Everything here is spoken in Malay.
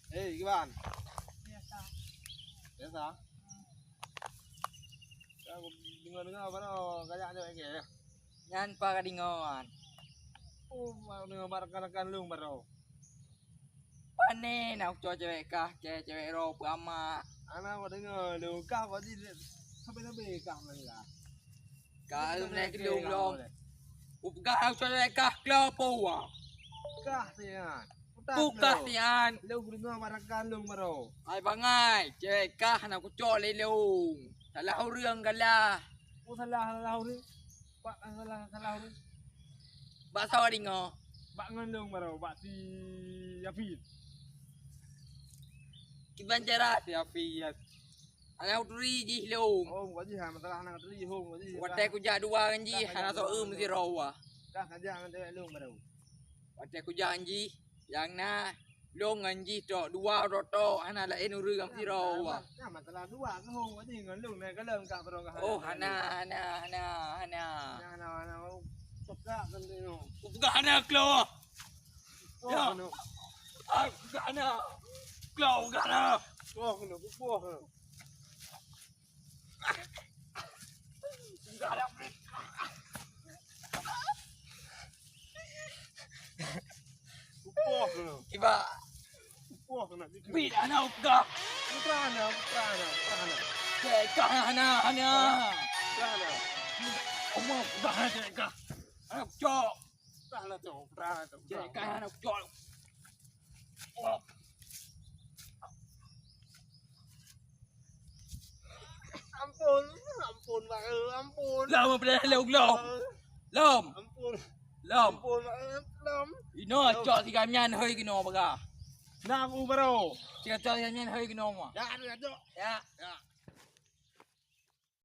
Gimana? Biasa. Biasa? Aku dengar-dengar apa no, kayak ada kayak. Yan pa kadingon. Oh, mau dengar rekan-rekan lu baru. Pane nak cowok cewek kah? Cewek ro ama. Anak mau dengar lu kah kau di sampai kah mana? Kalau naik gedung long. Upga cewek kah klopo wa. Kah tian. Buka tian. Lu dengar rekan lu baru. Ay bangay, cewek kah nak cowok lelong. Salah urang galah. Oh salah ni. Pak salah ni. Bahasa wadingo. Pak ngendong baru, pak si Yafid. Kiban cara ya fiat. Ana uturi ji lelong. Oh, kau ji ha masalah anak tu ji hong kau ji. Wate ku jadua kan ji, hana so si rawa. Kah kerja dengan cewek lu baru. Wate ku janji yang na long anji to dua roto hana la enu urang si rawa. Nah, masalah dua ke hong kau ji ngendong ni ke lem kah baru kah. Oh hana. Nah, suka kan tu. Upga hana klo. Oh, no. Upga hana. Klo gana. Oh, no, no. Puah, Iba puah kena. bid hana upga. Prana. Ceka hana. Prana. Omong upga hana ceka. Hana cok. Prana tu, prana tu. Ceka hana cok. Oh. Ampun mak, ampun. Lom pada lom. Lom. Ampun, Lom. ampun mak, lom. Ino cok tiga nyan hơi kino baga. Nak aku baru. Cek cok tiga nyan hơi kino ma. Ya, ada. Ya. Ya.